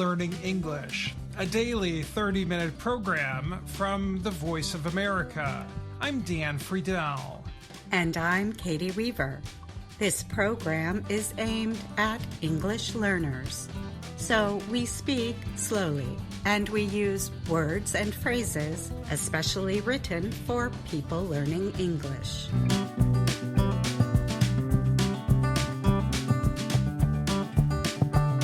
Learning English, a daily 30-minute program from the Voice of America. I'm Dan Friedel. And I'm Katie Weaver. This program is aimed at English learners. So we speak slowly, and we use words and phrases especially written for people learning English.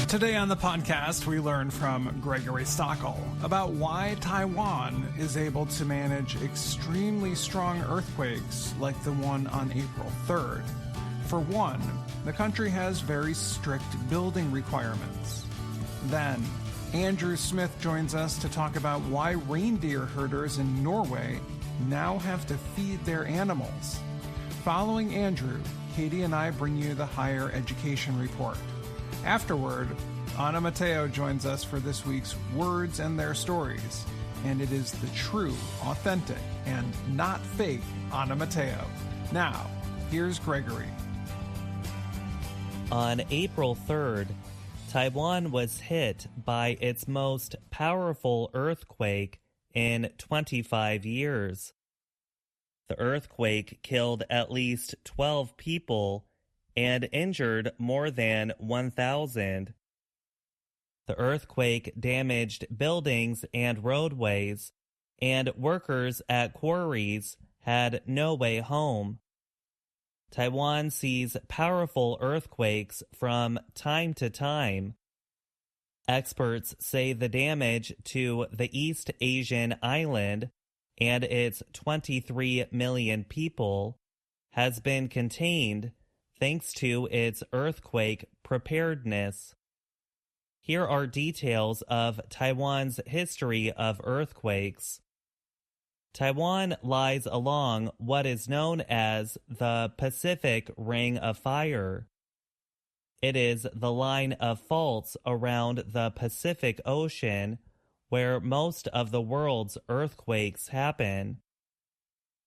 Today on the podcast, we learn from Gregory Stockel about why Taiwan is able to manage extremely strong earthquakes like the one on April 3rd. For one, the country has very strict building requirements. Then, Andrew Smith joins us to talk about why reindeer herders in Norway now have to feed their animals. Following Andrew, Katie and I bring you the Higher Education Report. Afterward, Ana Mateo joins us for this week's Words and Their Stories, and it is the true, authentic, and not fake Ana Mateo. Now, here's Gregory. On April 3rd, Taiwan was hit by its most powerful earthquake in 25 years. The earthquake killed at least 12 people and injured more than 1,000. The earthquake damaged buildings and roadways, and workers at quarries had no way home. Taiwan sees powerful earthquakes from time to time. Experts say the damage to the East Asian island and its 23 million people has been contained thanks to its earthquake preparedness. Here are details of Taiwan's history of earthquakes. Taiwan lies along what is known as the Pacific Ring of Fire. It is the line of faults around the Pacific Ocean where most of the world's earthquakes happen.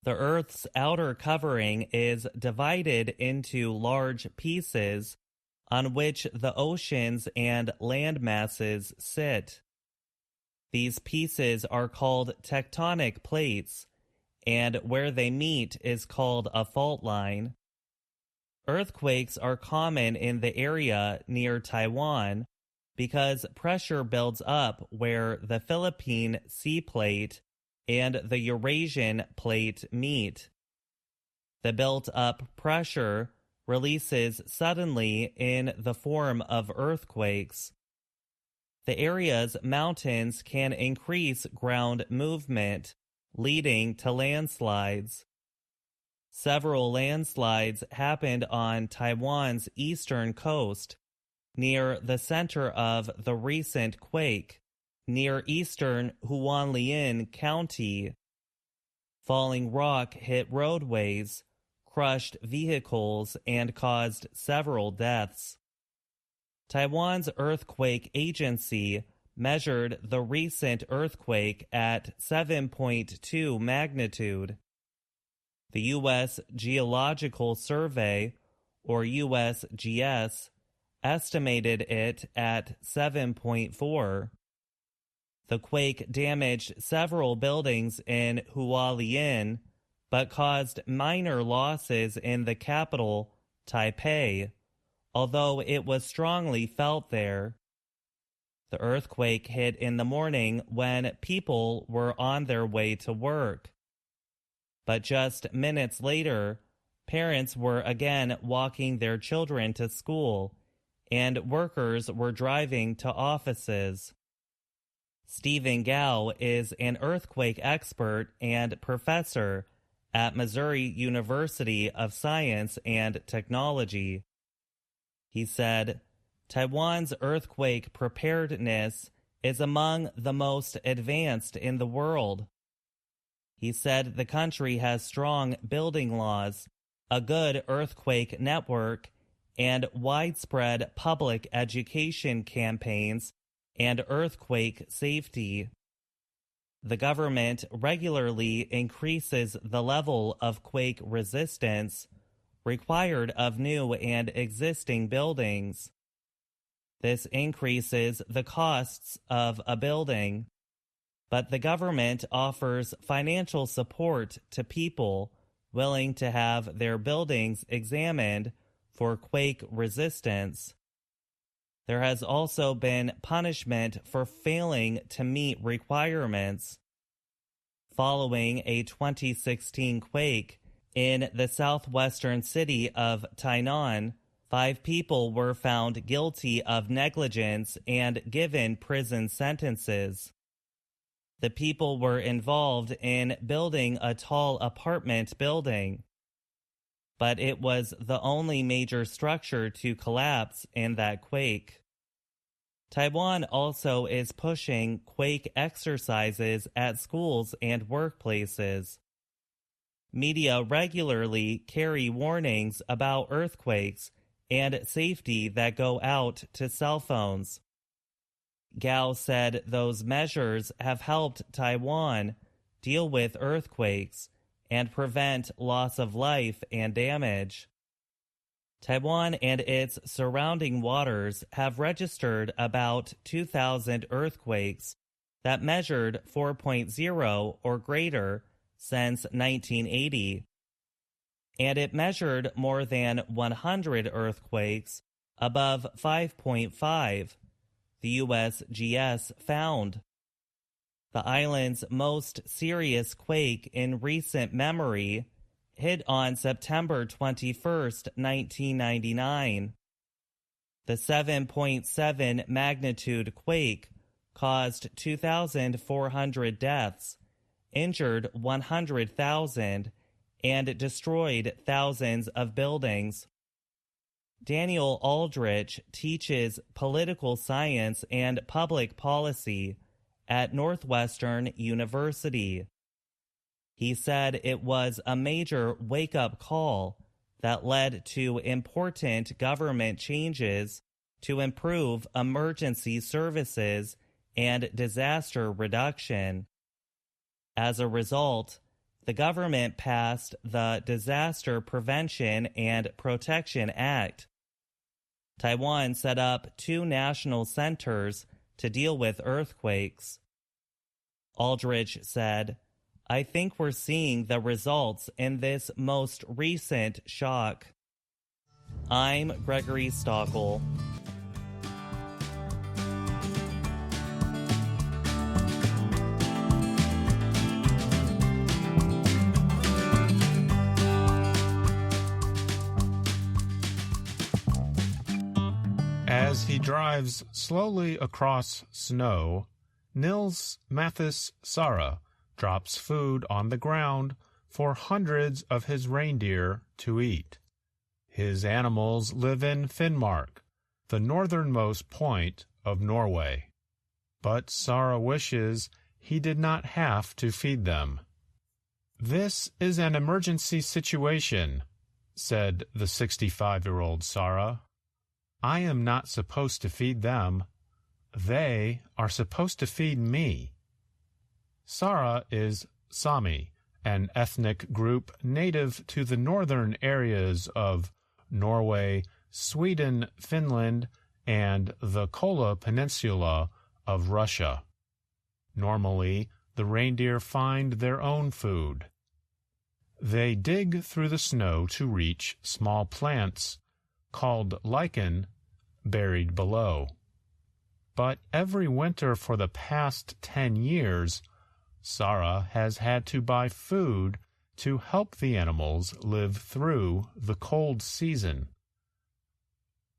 The Earth's outer covering is divided into large pieces on which the oceans and land masses sit. These pieces are called tectonic plates, and where they meet is called a fault line. Earthquakes are common in the area near Taiwan because pressure builds up where the Philippine Sea Plate and the Eurasian Plate meet. The built-up pressure releases suddenly in the form of earthquakes. The area's mountains can increase ground movement, leading to landslides. Several landslides happened on Taiwan's eastern coast, near the center of the recent quake, near eastern Hualien County. Falling rock hit roadways, crushed vehicles, and caused several deaths. Taiwan's earthquake agency measured the recent earthquake at 7.2 magnitude. The U.S. Geological Survey, or USGS, estimated it at 7.4. The quake damaged several buildings in Hualien, but caused minor losses in the capital, Taipei, although it was strongly felt there. The earthquake hit in the morning when people were on their way to work. But just minutes later, parents were again walking their children to school, and workers were driving to offices. Stephen Gao is an earthquake expert and professor at Missouri University of Science and Technology. He said, Taiwan's earthquake preparedness is among the most advanced in the world. He said the country has strong building laws, a good earthquake network, and widespread public education campaigns and earthquake safety. The government regularly increases the level of quake resistance required of new and existing buildings. This increases the costs of a building, but the government offers financial support to people willing to have their buildings examined for quake resistance. There has also been punishment for failing to meet requirements. Following a 2016 quake in the southwestern city of Tainan, 5 people were found guilty of negligence and given prison sentences. The people were involved in building a tall apartment building, but it was the only major structure to collapse in that quake. Taiwan also is pushing quake exercises at schools and workplaces. Media regularly carry warnings about earthquakes and safety that go out to cell phones. Gao said those measures have helped Taiwan deal with earthquakes and prevent loss of life and damage. Taiwan and its surrounding waters have registered about 2,000 earthquakes that measured 4.0 or greater since 1980. And it measured more than 100 earthquakes above 5.5, the USGS found. The island's most serious quake in recent memory hit on September 21, 1999. The 7.7 magnitude quake caused 2,400 deaths, injured 100,000, and destroyed thousands of buildings. Daniel Aldrich teaches political science and public policy at Northwestern University. He said it was a major wake-up call that led to important government changes to improve emergency services and disaster reduction. As a result, the government passed the Disaster Prevention and Protection Act. Taiwan set up 2 national centers to deal with earthquakes. Aldrich said, "I think we're seeing the results in this most recent shock." I'm Gregory Stockel. As he drives slowly across snow, Nils Mathis Sara drops food on the ground for hundreds of his reindeer to eat. His animals live in Finnmark, the northernmost point of Norway. But Sara wishes he did not have to feed them. "This is an emergency situation," said the 65-year-old Sara. "I am not supposed to feed them. They are supposed to feed me." Sara is Sami, an ethnic group native to the northern areas of Norway, Sweden, Finland, and the Kola Peninsula of Russia. Normally, the reindeer find their own food. They dig through the snow to reach small plants called lichen buried below. But every winter for the past 10 years, Sara has had to buy food to help the animals live through the cold season.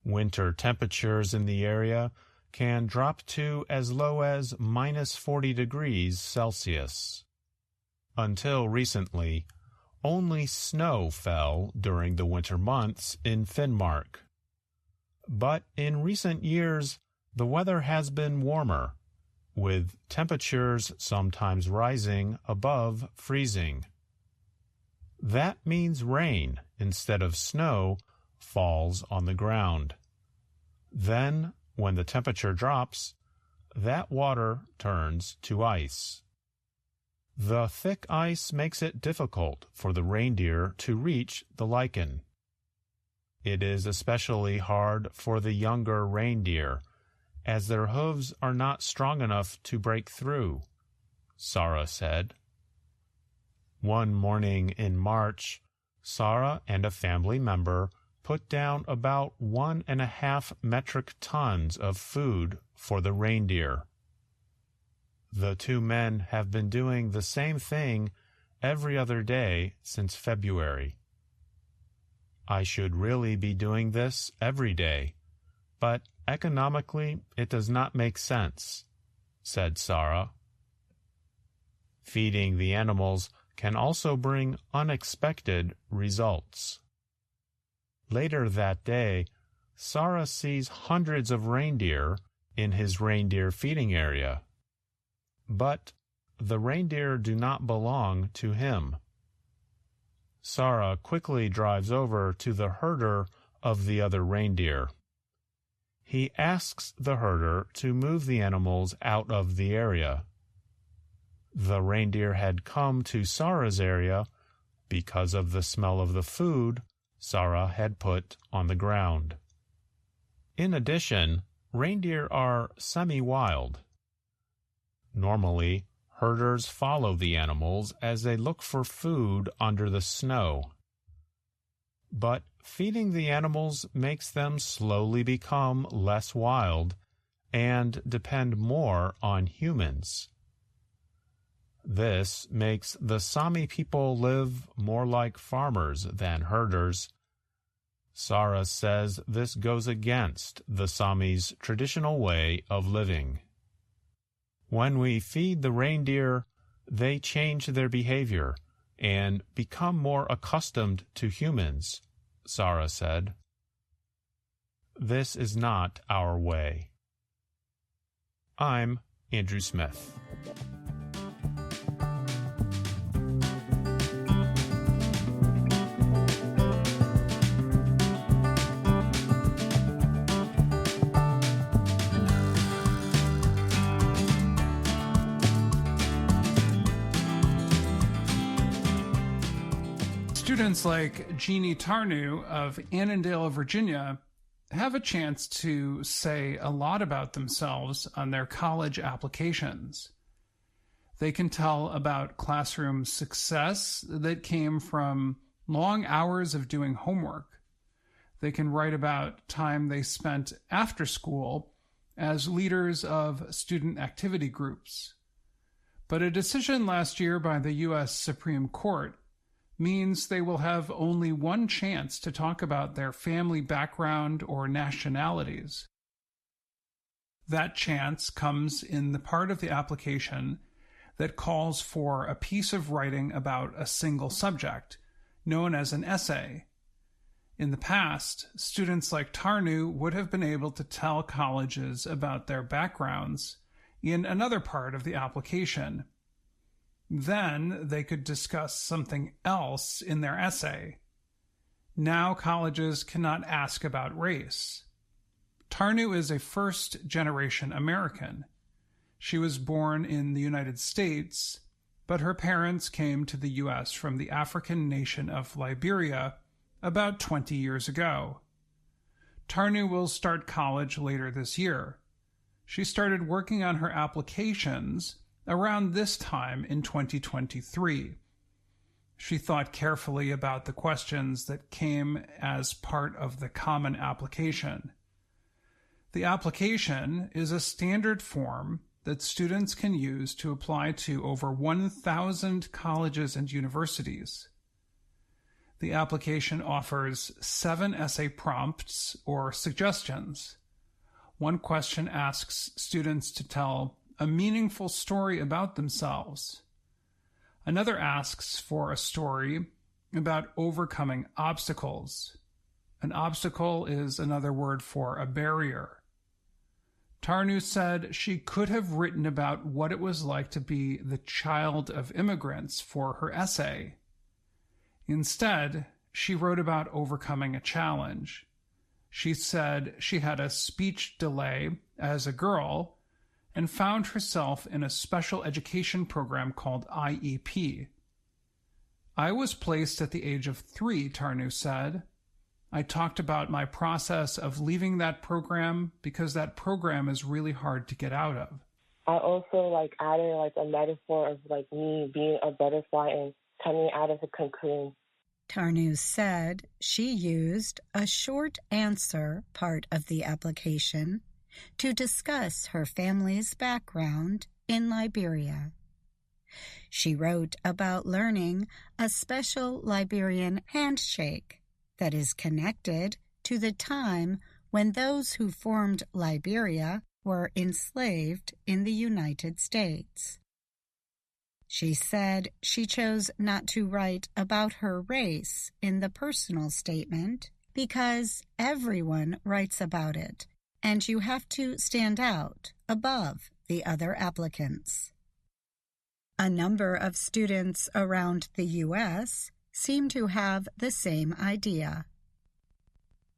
Winter temperatures in the area can drop to as low as minus 40 degrees Celsius. Until recently, only snow fell during the winter months in Finnmark. But in recent years, the weather has been warmer, with temperatures sometimes rising above freezing. That means rain instead of snow falls on the ground. Then, when the temperature drops, that water turns to ice. The thick ice makes it difficult for the reindeer to reach the lichen. It is especially hard for the younger reindeer as their hooves are not strong enough to break through, Sarah said. One morning in March, Sarah and a family member put down about 1.5 metric tons of food for the reindeer. The two men have been doing the same thing every other day since February. I should really be doing this every day, but economically it does not make sense, said Sarah. Feeding the animals can also bring unexpected results. Later that day, Sarah sees hundreds of reindeer in his reindeer feeding area. But the reindeer do not belong to him. Sarah quickly drives over to the herder of the other reindeer. He asks the herder to move the animals out of the area. The reindeer had come to Sarah's area because of the smell of the food Sarah had put on the ground. In addition, reindeer are semi-wild. Normally, herders follow the animals as they look for food under the snow. But feeding the animals makes them slowly become less wild and depend more on humans. This makes the Sami people live more like farmers than herders. Sarah says this goes against the Sami's traditional way of living. When we feed the reindeer, they change their behavior and become more accustomed to humans, Sarah said. This is not our way. I'm Andrew Smith. Students like Jeannie Tarnu of Annandale, Virginia, have a chance to say a lot about themselves on their college applications. They can tell about classroom success that came from long hours of doing homework. They can write about time they spent after school as leaders of student activity groups. But a decision last year by the U.S. Supreme Court means they will have only one chance to talk about their family background or nationalities. That chance comes in the part of the application that calls for a piece of writing about a single subject, known as an essay. In the past, students like Tarnu would have been able to tell colleges about their backgrounds in another part of the application. Then they could discuss something else in their essay. Now colleges cannot ask about race. Tarnu is a first-generation American. She was born in the United States, but her parents came to the U.S. from the African nation of Liberia about 20 years ago. Tarnu will start college later this year. She started working on her applications around this time in 2023. She thought carefully about the questions that came as part of the common application. The application is a standard form that students can use to apply to over 1,000 colleges and universities. The application offers 7 essay prompts or suggestions. One question asks students to tell a meaningful story about themselves. Another asks for a story about overcoming obstacles. An obstacle is another word for a barrier. Tarnu said she could have written about what it was like to be the child of immigrants for her essay. Instead, she wrote about overcoming a challenge. She said she had a speech delay as a girl and found herself in a special education program called IEP. I was placed at the age of 3, Tarnu said. I talked about my process of leaving that program because that program is really hard to get out of. I also added a metaphor of me being a butterfly and coming out of the cocoon. Tarnus said she used a short answer part of the application to discuss her family's background in Liberia. She wrote about learning a special Liberian handshake that is connected to the time when those who formed Liberia were enslaved in the United States. She said she chose not to write about her race in the personal statement because everyone writes about it, and you have to stand out above the other applicants. A number of students around the U.S. seem to have the same idea.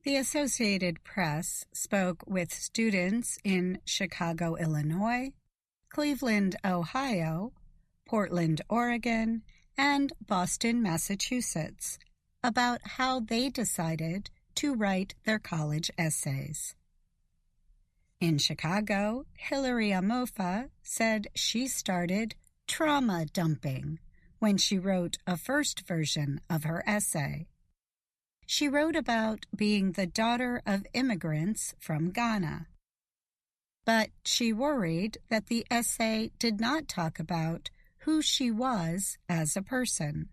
The Associated Press spoke with students in Chicago, Illinois, Cleveland, Ohio, Portland, Oregon, and Boston, Massachusetts, about how they decided to write their college essays. In Chicago, Hillary Amofa said she started trauma dumping when she wrote a first version of her essay. She wrote about being the daughter of immigrants from Ghana. But she worried that the essay did not talk about who she was as a person.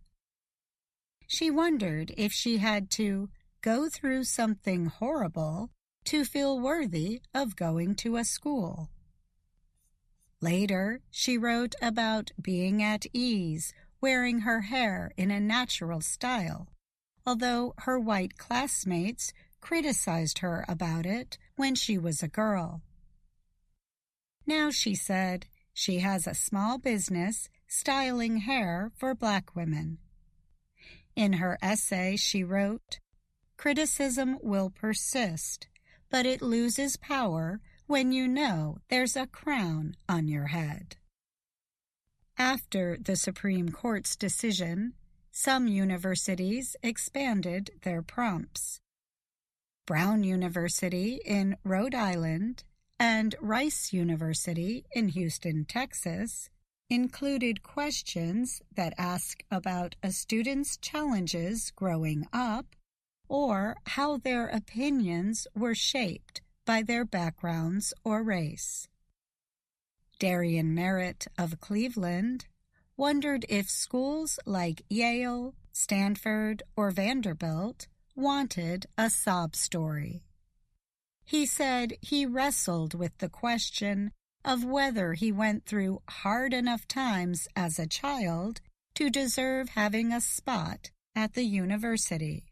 She wondered if she had to go through something horrible to feel worthy of going to a school. Later, she wrote about being at ease, wearing her hair in a natural style, although her white classmates criticized her about it when she was a girl. Now, she said, she has a small business styling hair for Black women. In her essay, she wrote, "Criticism will persist, but it loses power when you know there's a crown on your head." After the Supreme Court's decision, some universities expanded their prompts. Brown University in Rhode Island and Rice University in Houston, Texas, included questions that ask about a student's challenges growing up or how their opinions were shaped by their backgrounds or race. Darian Merritt of Cleveland wondered if schools like Yale, Stanford, or Vanderbilt wanted a sob story. He said he wrestled with the question of whether he went through hard enough times as a child to deserve having a spot at the university.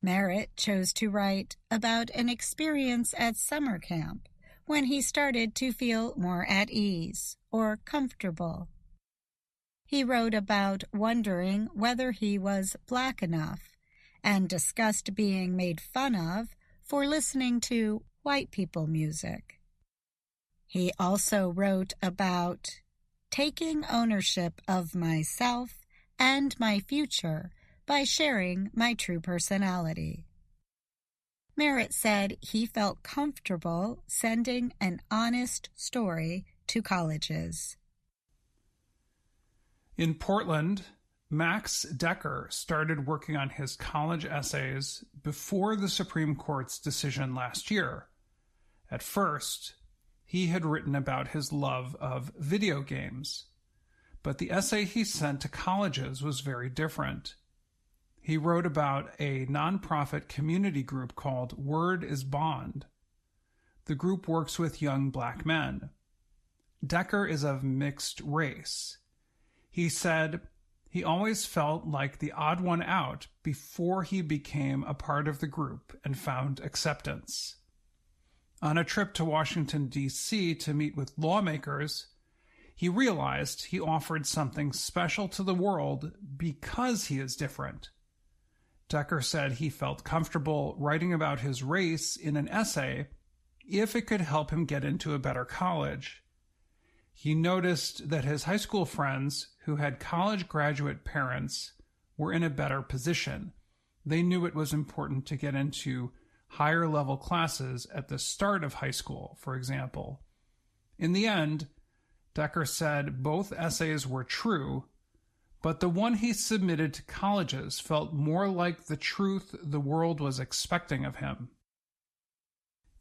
Merritt chose to write about an experience at summer camp when he started to feel more at ease or comfortable. He wrote about wondering whether he was Black enough and discussed being made fun of for listening to white people music. He also wrote about taking ownership of myself and my future by sharing my true personality. Merritt said he felt comfortable sending an honest story to colleges. In Portland, Max Decker started working on his college essays before the Supreme Court's decision last year. At first, he had written about his love of video games, but the essay he sent to colleges was very different. He wrote about a nonprofit community group called Word is Bond. The group works with young Black men. Decker is of mixed race. He said he always felt like the odd one out before he became a part of the group and found acceptance. On a trip to Washington, D.C. to meet with lawmakers, he realized he offered something special to the world because he is different. Decker said he felt comfortable writing about his race in an essay if it could help him get into a better college. He noticed that his high school friends who had college graduate parents were in a better position They knew it was important to get into higher level classes at the start of high school, for example. In the end, Decker said both essays were true, but the one he submitted to colleges felt more like the truth the world was expecting of him.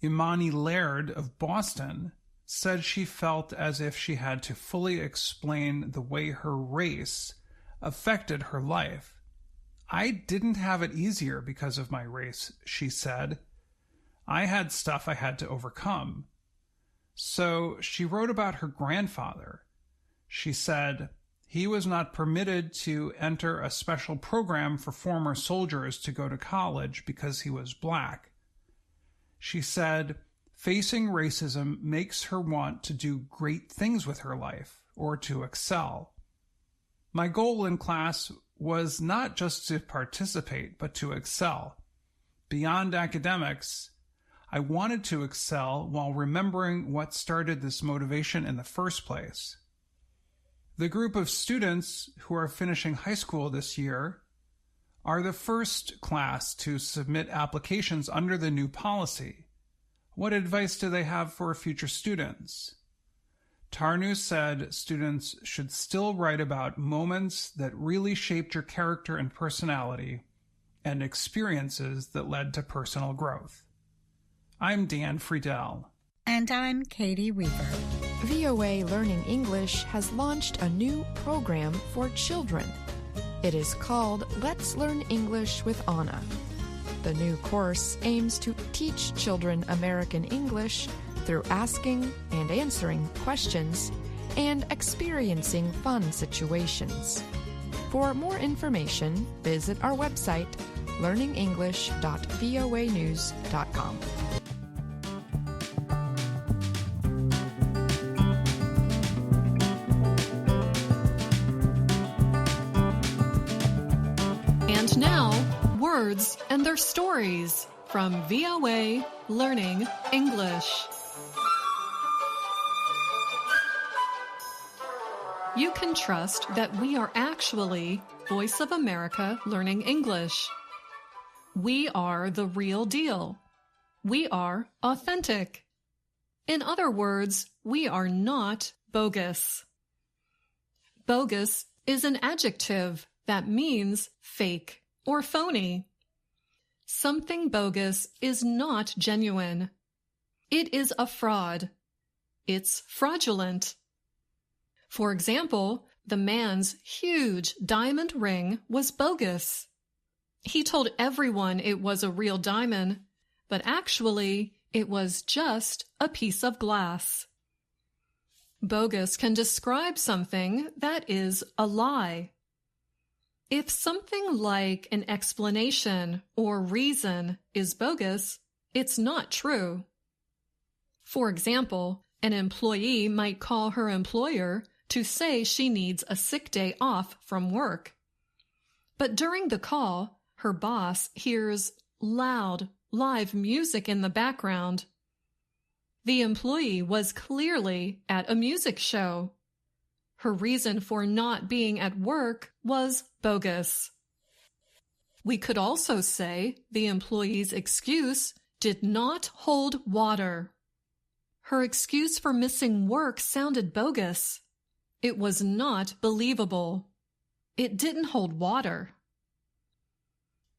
Imani Laird of Boston said she felt as if she had to fully explain the way her race affected her life. I didn't have it easier because of my race, she said. I had stuff I had to overcome. So she wrote about her grandfather. She said, he was not permitted to enter a special program for former soldiers to go to college because he was black. She said, facing racism makes her want to do great things with her life or to excel. My goal in class was not just to participate, but to excel. Beyond academics, I wanted to excel while remembering what started this motivation in the first place. The group of students who are finishing high school this year are the first class to submit applications under the new policy. What advice do they have for future students? Tarnu said students should still write about moments that really shaped your character and personality and experiences that led to personal growth. I'm Dan Friedel. And I'm Katie Weaver. VOA Learning English has launched a new program for children. It is called Let's Learn English with Anna. The new course aims to teach children American English through asking and answering questions and experiencing fun situations. For more information, visit our website, learningenglish.voanews.com. And now, words and their stories from VOA Learning English. You can trust that we are actually Voice of America Learning English. We are the real deal. We are authentic. In other words, we are not bogus. Bogus is an adjective that means fake or phony. Something bogus is not genuine. It is a fraud. It's fraudulent. For example, the man's huge diamond ring was bogus. He told everyone it was a real diamond, but actually it was just a piece of glass. Bogus can describe something that is a lie. If something like an explanation or reason is bogus, it's not true. For example, an employee might call her employer to say she needs a sick day off from work. But during the call, her boss hears loud, live music in the background. The employee was clearly at a music show. Her reason for not being at work was bogus. We could also say the employee's excuse did not hold water. Her excuse for missing work sounded bogus. It was not believable. It didn't hold water.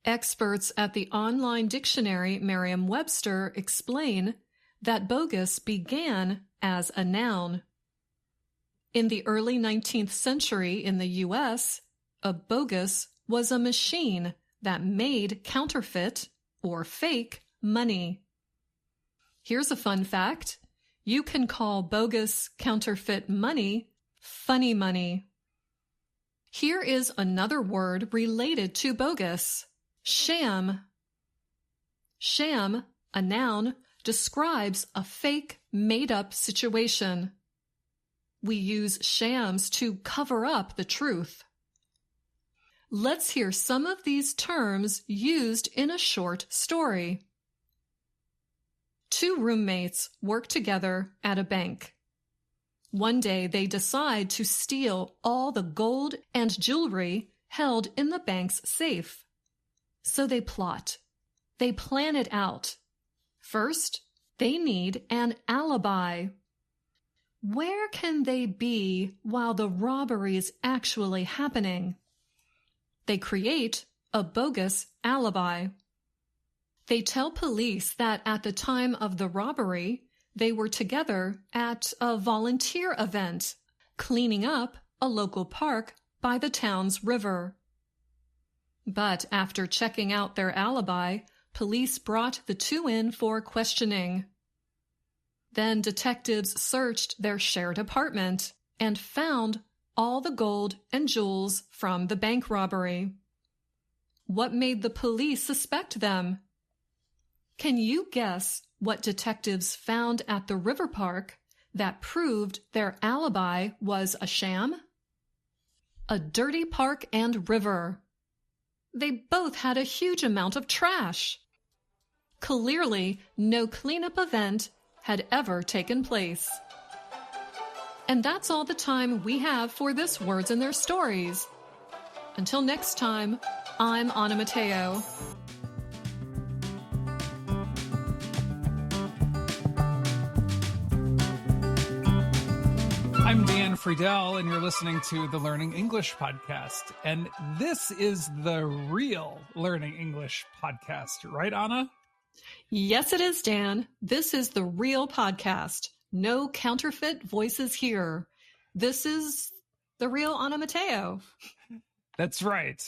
Experts at the online dictionary Merriam-Webster explain that bogus began as a noun. In the early 19th century in the U.S., a bogus was a machine that made counterfeit or fake money. Here's a fun fact. You can call bogus counterfeit money funny money. Here is another word related to bogus. Sham. Sham, a noun, describes a fake, made-up situation. We use shams to cover up the truth. Let's hear some of these terms used in a short story. Two roommates work together at a bank. One day they decide to steal all the gold and jewelry held in the bank's safe. So they plot. They plan it out. First, they need an alibi. Where can they be while the robbery is actually happening? They create a bogus alibi. They tell police that at the time of the robbery, they were together at a volunteer event, cleaning up a local park by the town's river. But after checking out their alibi, police brought the two in for questioning. Then detectives searched their shared apartment and found all the gold and jewels from the bank robbery. What made the police suspect them? Can you guess what detectives found at the river park that proved their alibi was a sham? A dirty park and river. They both had a huge amount of trash. Clearly, no cleanup event had ever taken place. And that's all the time we have for this Words and Their Stories. Until next time, I'm Anna Mateo. I'm Dan Friedel, and you're listening to the Learning English podcast. And this is the real Learning English podcast, right, Anna? Yes, it is, Dan. This is the real podcast. No counterfeit voices here. This is the real Anna Mateo. That's right.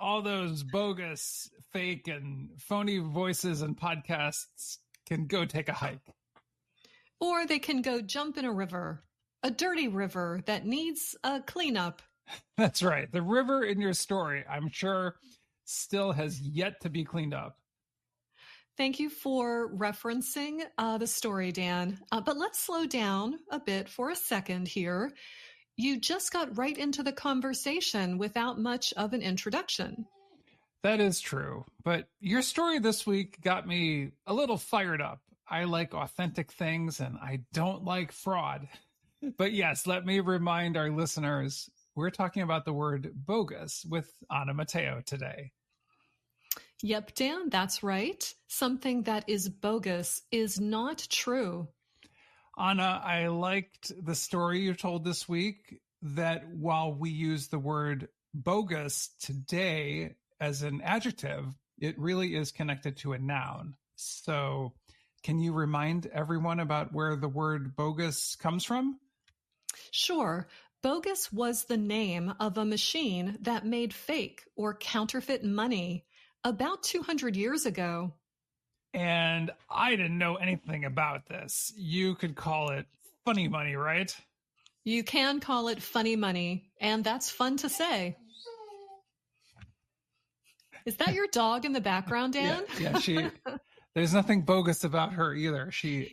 All those bogus, fake, and phony voices and podcasts can go take a hike. Or they can go jump in a river, a dirty river that needs a cleanup. That's right. The river in your story, I'm sure, still has yet to be cleaned up. Thank you for referencing the story, Dan. But let's slow down a bit for a second here. You just got right into the conversation without much of an introduction. That is true. But your story this week got me a little fired up. I like authentic things and I don't like fraud. But yes, let me remind our listeners, we're talking about the word bogus with Anna Mateo today. Yep, Dan, that's right. Something that is bogus is not true. Anna, I liked the story you told this week that while we use the word bogus today as an adjective, it really is connected to a noun. So can you remind everyone about where the word bogus comes from? Sure. Bogus was the name of a machine that made fake or counterfeit money about 200 years ago. And I didn't know anything about this. You could call it funny money, right? You can call it funny money, and that's fun to say. Is that your dog in the background, Dan? Yeah, there's nothing bogus about her either. She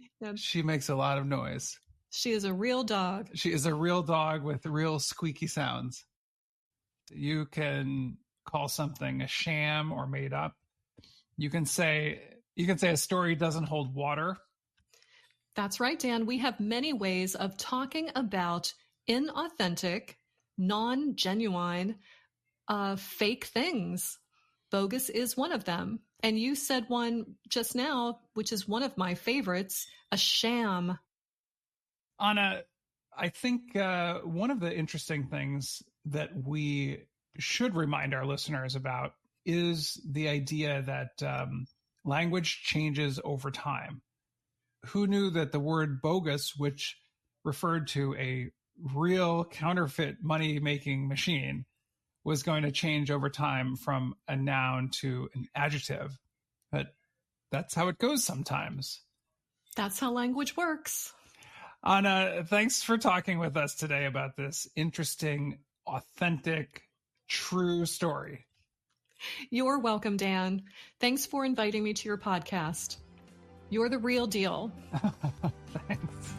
makes a lot of noise. She is a real dog. She is a real dog with real squeaky sounds. You can call something a sham or made up. You can say a story doesn't hold water. That's right, Dan. We have many ways of talking about inauthentic, non-genuine, fake things. Bogus is one of them. And you said one just now, which is one of my favorites, a sham. Anna, I think one of the interesting things that we should remind our listeners about is the idea that language changes over time. Who knew that the word bogus, which referred to a real counterfeit money-making machine, was going to change over time from a noun to an adjective? But that's how it goes sometimes. That's how language works. Anna, thanks for talking with us today about this interesting, authentic, true story. You're welcome, Dan. Thanks for inviting me to your podcast. You're the real deal. Thanks.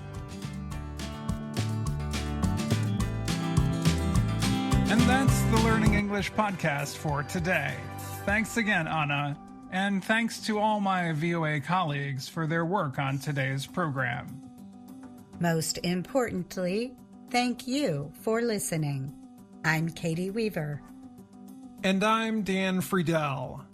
And that's the Learning English podcast for today. Thanks again, Anna. And thanks to all my VOA colleagues for their work on today's program. Most importantly, thank you for listening. I'm Katie Weaver. And I'm Dan Friedel.